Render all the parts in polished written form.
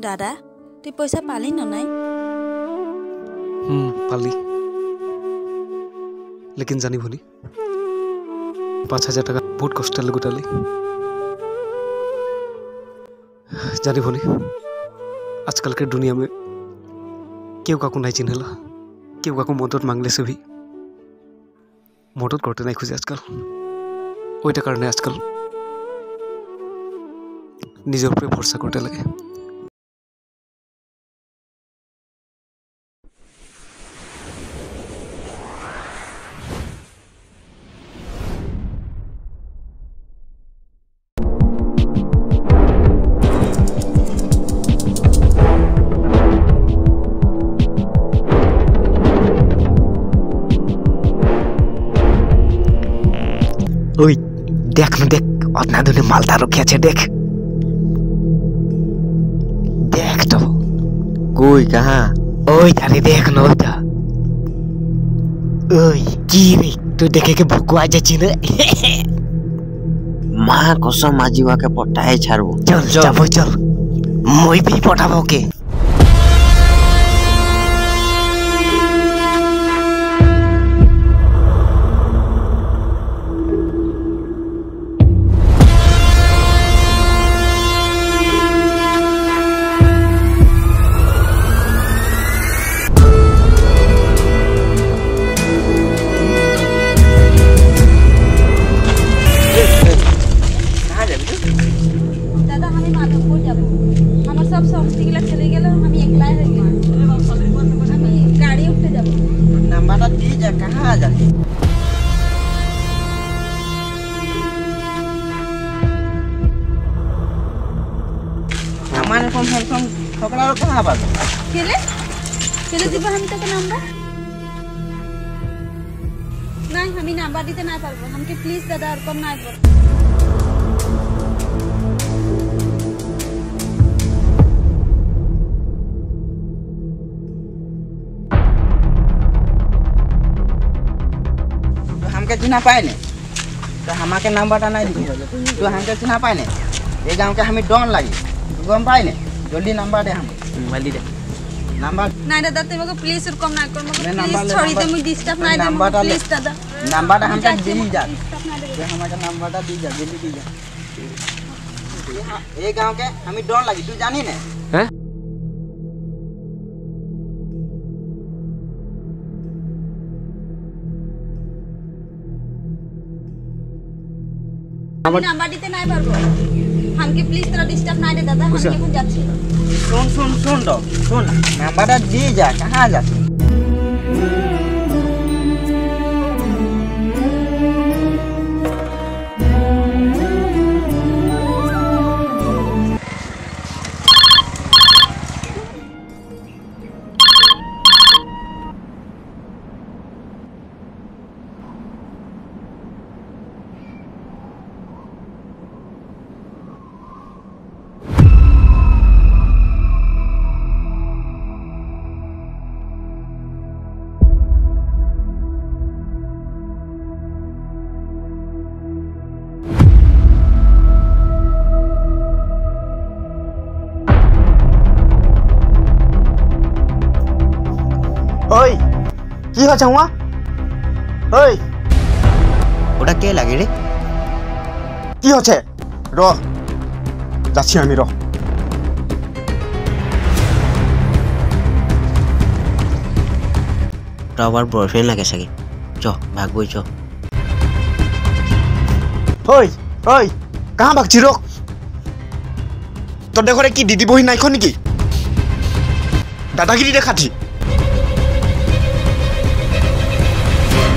दादा तुई पैसा पाली न नाई? पाली लेकिन जानी भनी 5,000 टाका बहुत कष्ट गोटाली जानी भनी आजकल के दुनिया में क्यों काको नहीं चिन्हला क्यों काको मदद मांगले से भी मदद करते नहीं खुजे आजकल ओइटा कारणे आजकल निजर ऊपर भरोसा करते लगे। ओई देख न देख अतना दुने मालता रखिया छे देख देख तो कोई कहाँ ओई थारे देख न ओइटा ओई की रे तू देखे के भुकवा जाची न मां कसम आजीवा के पटाए छाड़बो चल जाबो चल moi भी पठाबो के सब समझी गेला चले गेल हम एकला रह गेल हम गाड़ी उठे যাব नंबर दी जा कहां जा हमारे फोन ठोकला कहां बात केले केले দিব हम तक नंबर नहीं हम नंबर দিতে না পারবো हमके प्लीज दादा और कम ना कर हमके चिन्हा पाए ने तो हमारे नंबर नहीं दी तो हमके चिन्हा पाए ने ये गांव के हमें डॉन लगी तो गम पाए ने जल्दी नंबर दे हम जल्दी दे नंबर नहीं दादा ते मको प्लीज कम ना कर मको प्लीज छोड़ी दे मुझे डिस्टर्ब नहीं दे प्लीज दादा नंबर हमके दी जा ये हमारा नंबर दी जा जल्दी दी जा ये गांव के हमें डॉन लगी तू जानी ने हैं नंबर দিতে নাই পারবো हमके प्लीज तेरा डिस्टर्ब नहीं दे दादा हम এখন যাচ্ছি सुन दो सुन नंबर दी जा कहां जा ओई की हो जाऊआ ओई ओटा के लागे रे की होछे रो जाछि आमी रो टावर बॉयफ्रेंड लागे सके चो भागबो चो ओई ओई कहां भागछि रो तो देखो रे की दीदी बही नाइ खो निकी दादागिरी देखाथि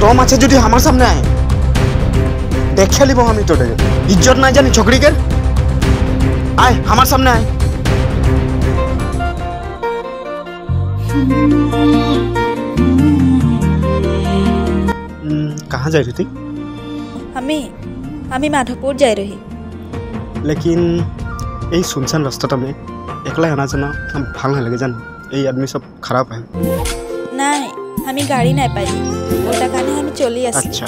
तो माचे जुदी हमार सामने आए देखे लिबो हम तो इज्जत ना जानी छोकरी के आए हमार सामने आए कहाँ जा रही थी हमें माधोपुर जा रही लेकिन यही सुनसान रास्ता में एकला आना जाना हम ভাল नहीं लगे जान ये आदमी सब खराब है नहीं हमें गाड़ी नहीं पाई ओटा काने हम चली आसी अच्छा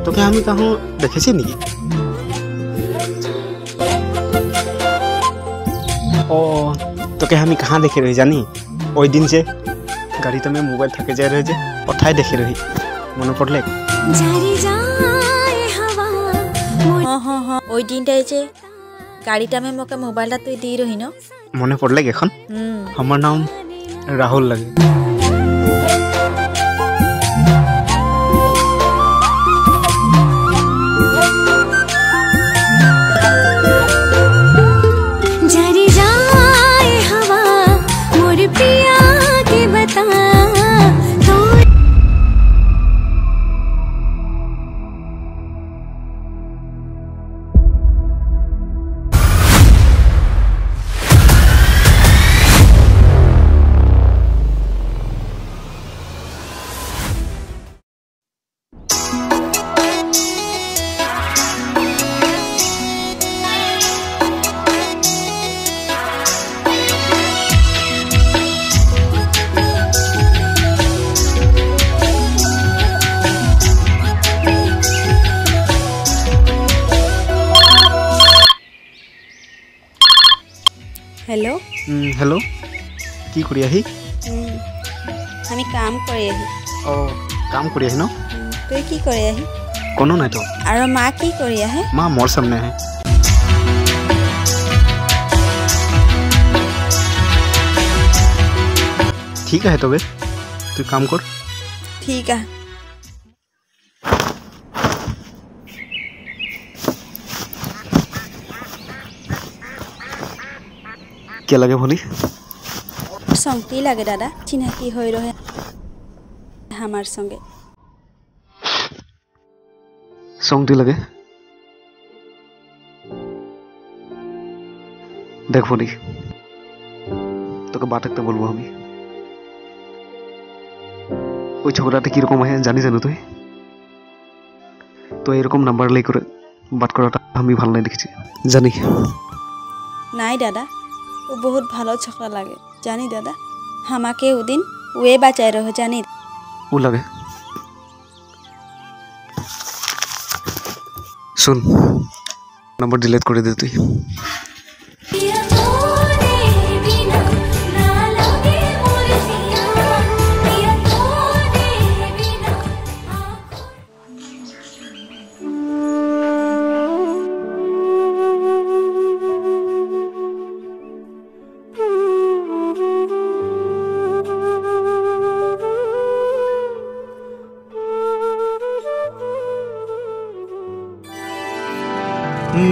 तो क्या हम कहूँ देखे छी नहीं ओ तो क्या हम कहाँ देखे रही जानी ओई दिन से गाड़ी में मोबाइल थके जाए रहे अठाई देखे रही मन पड़ले हाँ हाँ हाँ ओई दिन जे गाड़ी में मोके मोबाइल तो दी रही न मन पड़ले एखन हमार नाम राहुल लगे हेलो हेलो की करी आही हमें काम करे आही ओ काम करी आही न तुई की करे आही कोनो नहीं तो और माँ की करे आही माँ मोर सामने है ठीक है तो बे तू काम कर ठीक है क्या लगे भोली संगती लगे दादा चिनाकी हो रहे हमार संगे संगती लगे देख भोली तो बात एक बोलबो हमी ওই ছোকরাটা কিরকম হয় জানি জানো তুই তো এরকম নাম্বার লাই করে বাত করাটা আমি ভালো নাই দেখছি জানি নাই দাদা वो बहुत भालो छोकरा लगे जानी दादा हमाके वो दिन वे बचाए रहो जानी वो लगे सुन नंबर डिलीट कर दे तू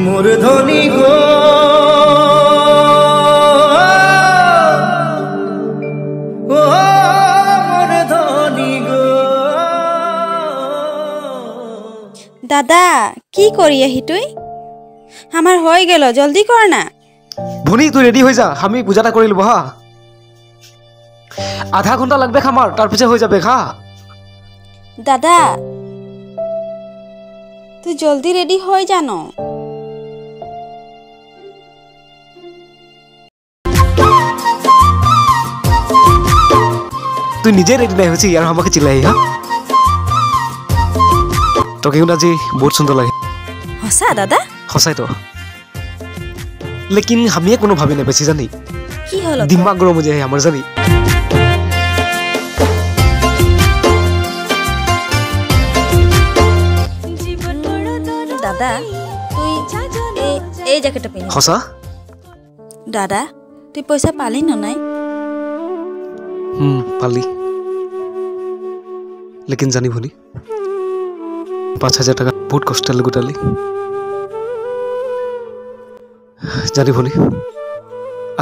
मोर धनी गो ओ मोर धनी गो दादा की करिए हि तुई हमार होई गेलो जल्दी कर ना भनी तू रेडी हो जा हमी पूजाटा कर लब हाँ आधा घंटा लगबे हमार तार पीछे हो जाबे हाँ दादा तू जल्दी रेडी हो जानो तू निजे रेडी नहीं होची यार हमके चिल्लाई हां तो क्यों ना जी बहुत सुंदर लगे हसा दादा हसाई तो लेकिन हम ये कोनो भाभी नहीं बेची जानी की हलो दिमाग गरम हो जाए हमर जानी दादा तुई ए जैकेट पिन हसा दादा तुई पैसा पाली न नाई पाली लेकिन जानी भनी 5,000 টাকা बहुत कष्ट गुटाली जानी भनी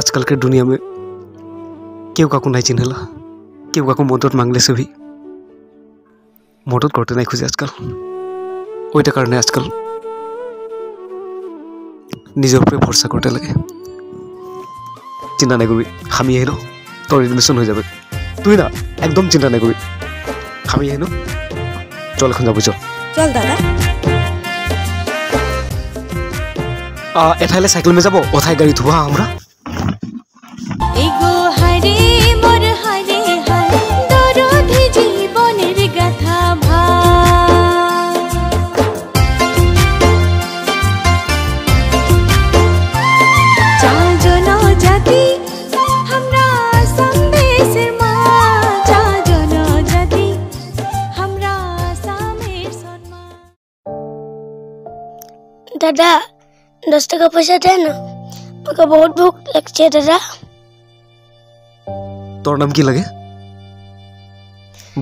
आजकल के दुनिया में क्यों काकू नहीं चिन्हला क्यों काकू मदद मांगले से भी मदद करते नहीं खुजे आजकल ওইটা কারণে আজকাল নিজের উপরে ভরসা করতে লাগে চিন্তা নাই করবি আমি এলো তোর এডমিশন হয়ে যাবে তুই না একদম চিন্তা নাই করবি আমি এলো চল এখন যাবো চল চল দাদা এঠাইলে সাইকেল মে যাবো ওথায় গাড়ি ধোয়া আমরা এগো হারে মোর হারে হায় দরদে জীবনের গাথা ভা চাজন জাতি दादा 10 टका पैसा दे ना मुझे बहुत भूख लगती है दादा তোর নাম কি লাগে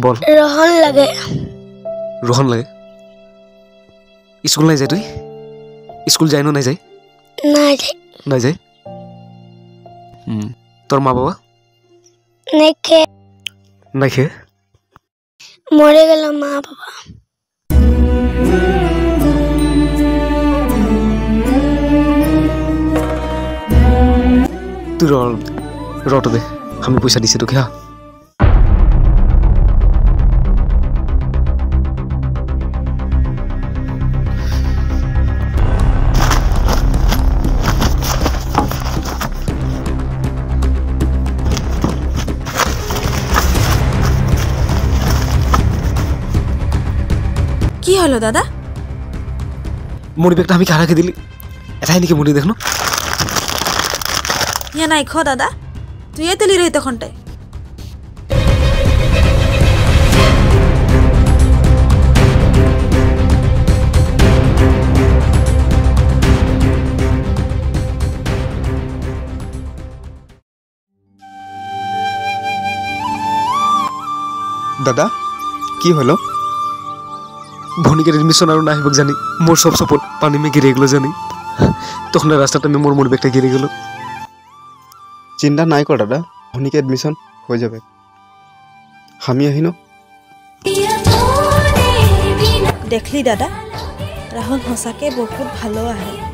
বল रोहन लगे রোহন লাগে স্কুল নাই যায় তুই স্কুল যায় না নাই যায় নাই যায় তোর মা বাবা नहीं खे নাই খেয়ে मरे गला माँ बाबा তুই রটো দে আমি পয়সা দিছি তোকে হ্যাঁ কি হলো দাদা মনি বেগটা আমি কারাকে দিলি এটাই নাকি মনি দেখনো ইয়া নাই খ দাদা তুই তেলি রই তখনটাই দাদা কি হলো ভনিকের এডমিশন আর না হইব জানি মোর সব সপোর্ট পানি মে গিরে গেলো জানি তখন রাস্তাটা মে মোর মনি বেগটা গিরে গেল চিন্তা নাই কর দাদা ভনিকে এডমিশন হয়ে যাবে আমি আহিনো দেখলি দাদা রাহুল সঁচাকে বহুত ভালো আহে